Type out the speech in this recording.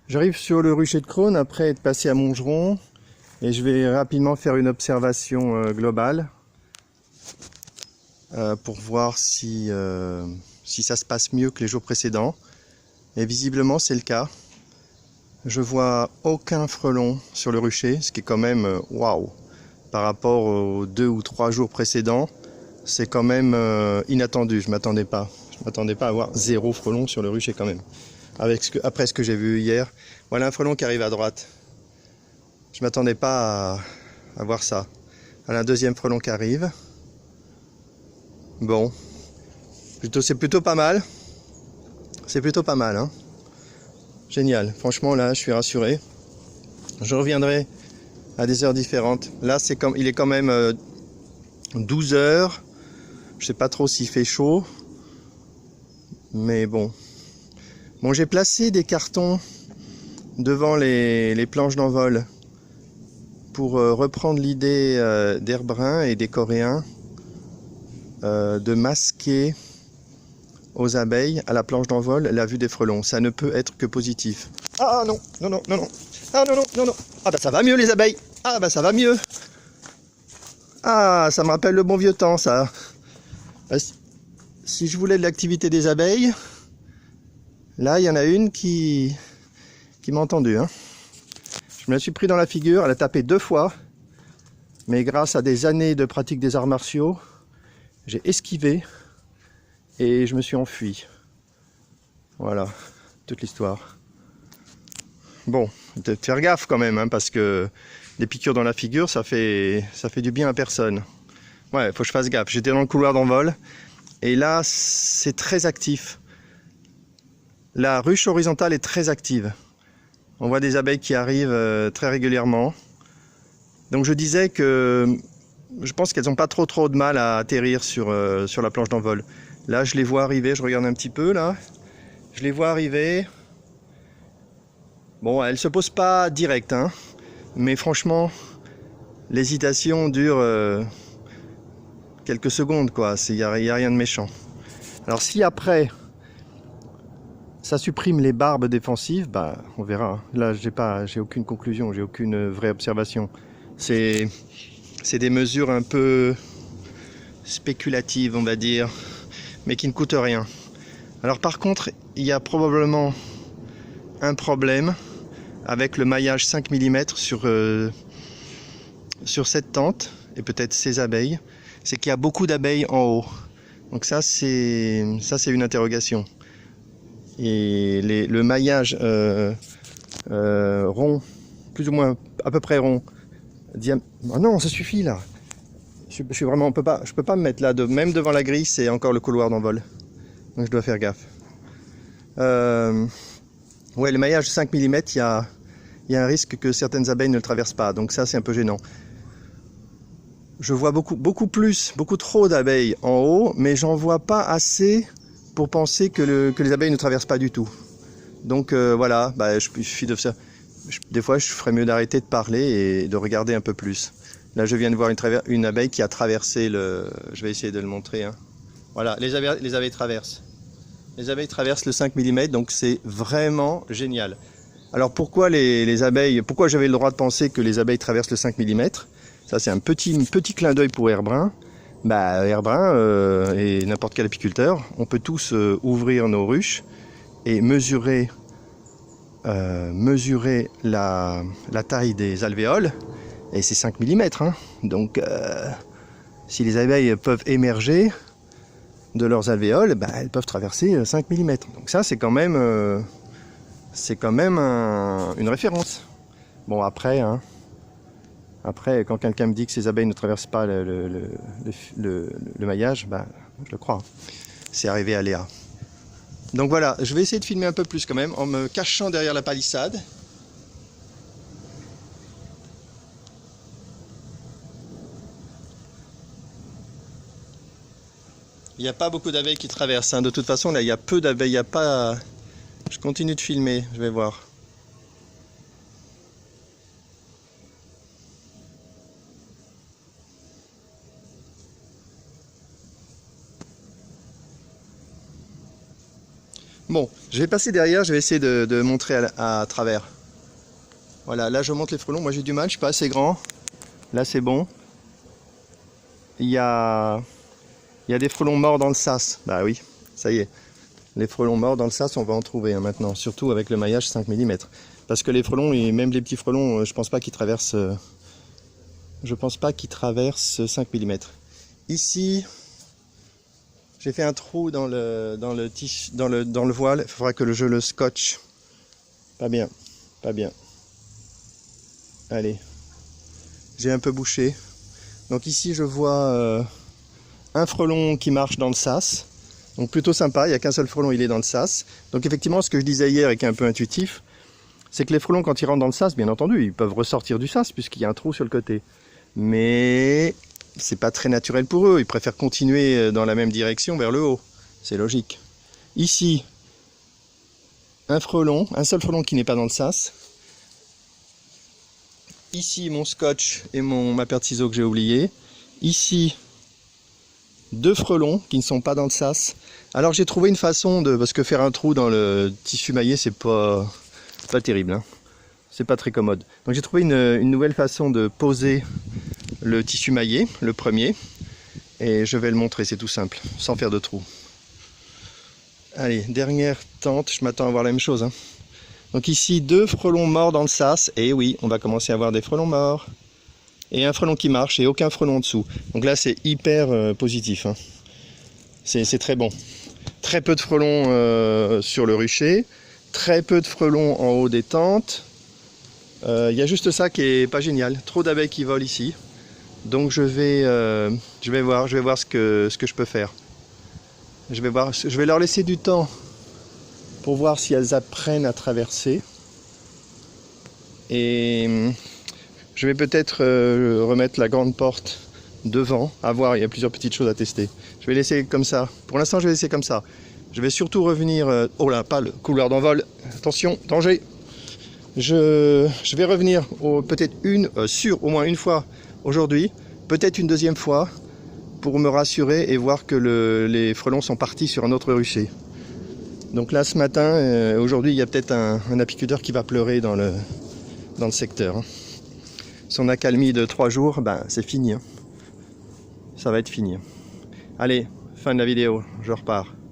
J'arrive sur le rucher de Crosne après être passé à Montgeron et je vais rapidement faire une observation globale pour voir si ça se passe mieux que les jours précédents. Et visiblement c'est le cas. Je vois aucun frelon sur le rucher, ce qui est quand même waouh par rapport aux 2 ou 3 jours précédents. C'est quand même inattendu, je m'attendais pas. Je m'attendais pas à avoir 0 frelon sur le rucher quand même. Après ce que j'ai vu hier, voilà un frelon qui arrive à droite. Je m'attendais pas à voir ça. Voilà un deuxième frelon qui arrive. Bon, c'est plutôt pas mal. C'est plutôt pas mal, hein. Génial. Franchement là, je suis rassuré. Je reviendrai à des heures différentes. Là, il est quand même 12 heures. Je sais pas trop s'il fait chaud, mais bon. Bon, j'ai placé des cartons devant les planches d'envol pour reprendre l'idée d'Herbrin et des Coréens de masquer aux abeilles à la planche d'envol la vue des frelons. Ça ne peut être que positif. Ah non, non, non, non, non. Ah non, non, non, non. Ah bah ça va mieux les abeilles. Ah bah ça va mieux. Ah, ça me rappelle le bon vieux temps ça. Si je voulais de l'activité des abeilles, là il y en a une qui m'a entendu, hein. Je me la suis pris dans la figure, elle a tapé 2 fois, mais grâce à des années de pratique des arts martiaux, j'ai esquivé et je me suis enfui. Voilà, toute l'histoire. Bon, de faire gaffe quand même, hein, parce que les piqûres dans la figure, ça fait du bien à personne. Ouais, faut que je fasse gaffe. J'étais dans le couloir d'envol, et là, c'est très actif. La ruche horizontale est très active. On voit des abeilles qui arrivent très régulièrement. Donc je disais que je pense qu'elles n'ont pas trop de mal à atterrir sur la planche d'envol. Là, je les vois arriver, je regarde un petit peu, là. Je les vois arriver. Bon, elles ne se posent pas direct, hein. Mais franchement, l'hésitation dure quelques secondes, quoi. Il n'y a rien de méchant. Alors si après, ça supprime les barbes défensives, bah, on verra. Là, j'ai aucune conclusion, j'ai aucune vraie observation. C'est des mesures un peu spéculatives, on va dire, mais qui ne coûtent rien. Alors par contre, il y a probablement un problème avec le maillage 5 mm sur cette tente, et peut-être ces abeilles, c'est qu'il y a beaucoup d'abeilles en haut. Donc ça c'est une interrogation. Et le maillage rond, plus ou moins à peu près rond, oh non, ça suffit là. Je suis vraiment, je peux pas me mettre là, même devant la grille, c'est encore le couloir d'envol. Donc je dois faire gaffe. Ouais, le maillage 5 mm, il y a un risque que certaines abeilles ne le traversent pas. Donc ça, c'est un peu gênant. Je vois beaucoup trop d'abeilles en haut, mais j'en vois pas assez pour penser que les abeilles ne traversent pas du tout. Donc voilà, bah, il suffit de ça. Des fois, je ferais mieux d'arrêter de parler et de regarder un peu plus. Là, je viens de voir une abeille qui a traversé le... Je vais essayer de le montrer, hein. Voilà, les abeilles traversent. Les abeilles traversent le 5 mm, donc c'est vraiment génial. Alors pourquoi les abeilles, pourquoi j'avais le droit de penser que les abeilles traversent le 5 mm? Ça c'est un petit clin d'œil pour Herbrin. Bah, Herbrin et n'importe quel apiculteur, on peut tous ouvrir nos ruches et mesurer la taille des alvéoles, et c'est 5 mm, hein. Donc si les abeilles peuvent émerger de leurs alvéoles, bah, elles peuvent traverser 5 mm. Donc ça c'est quand même une référence. Bon après, hein, après quand quelqu'un me dit que ces abeilles ne traversent pas le maillage, bah, je le crois. C'est arrivé à Léa. Donc voilà, je vais essayer de filmer un peu plus quand même, en me cachant derrière la palissade. Il n'y a pas beaucoup d'abeilles qui traversent, hein. De toute façon, là, il y a peu d'abeilles, il n'y a pas... Je continue de filmer, je vais voir. Bon, je vais passer derrière, je vais essayer de montrer à travers. Voilà, là je montre les frelons. Moi j'ai du mal, je suis pas assez grand. Là c'est bon. Il y a des frelons morts dans le sas. Bah oui, ça y est. Les frelons morts dans le sas, on va en trouver maintenant. Surtout avec le maillage 5 mm. Parce que les frelons, et même les petits frelons, je pense pas qu'ils traversent 5 mm. Ici, j'ai fait un trou dans le voile. Il faudra que je le scotche. Pas bien, pas bien. Allez, j'ai un peu bouché. Donc ici, je vois un frelon qui marche dans le sas. Donc plutôt sympa, il n'y a qu'un seul frelon, il est dans le sas. Donc effectivement, ce que je disais hier et qui est un peu intuitif, c'est que les frelons, quand ils rentrent dans le sas, bien entendu, ils peuvent ressortir du sas puisqu'il y a un trou sur le côté. Mais c'est pas très naturel pour eux, ils préfèrent continuer dans la même direction vers le haut. C'est logique. Ici, un seul frelon qui n'est pas dans le sas. Ici, mon scotch et ma paire de ciseaux que j'ai oublié. Ici, 2 frelons qui ne sont pas dans le sas. Alors j'ai trouvé une façon parce que faire un trou dans le tissu maillé, c'est pas terrible, hein. C'est pas très commode. Donc j'ai trouvé une nouvelle façon de poser le tissu maillé, le premier. Et je vais le montrer, c'est tout simple, sans faire de trou. Allez, dernière tente, je m'attends à voir la même chose, hein. Donc ici, 2 frelons morts dans le sas. Et oui, on va commencer à avoir des frelons morts. Et un frelon qui marche et aucun frelon en dessous. Donc là, c'est hyper positif, hein. C'est très bon. Très peu de frelons sur le rucher. Très peu de frelons en haut des tentes. Il y a juste ça qui est pas génial. Trop d'abeilles qui volent ici. Donc je vais voir ce que je peux faire. Je vais leur laisser du temps pour voir si elles apprennent à traverser. Et je vais peut-être remettre la grande porte devant, à voir, il y a plusieurs petites choses à tester. Je vais laisser comme ça. Pour l'instant, je vais laisser comme ça. Je vais surtout revenir... oh là, pas le couloir d'envol. Attention, danger. Je vais revenir peut-être au moins une fois aujourd'hui, peut-être une deuxième fois, pour me rassurer et voir que les frelons sont partis sur un autre rucher. Donc là, ce matin, aujourd'hui, il y a peut-être un apiculteur qui va pleurer dans le secteur, hein. Son accalmie de 3 jours, ben, c'est fini, hein. Ça va être fini. Allez, fin de la vidéo, je repars.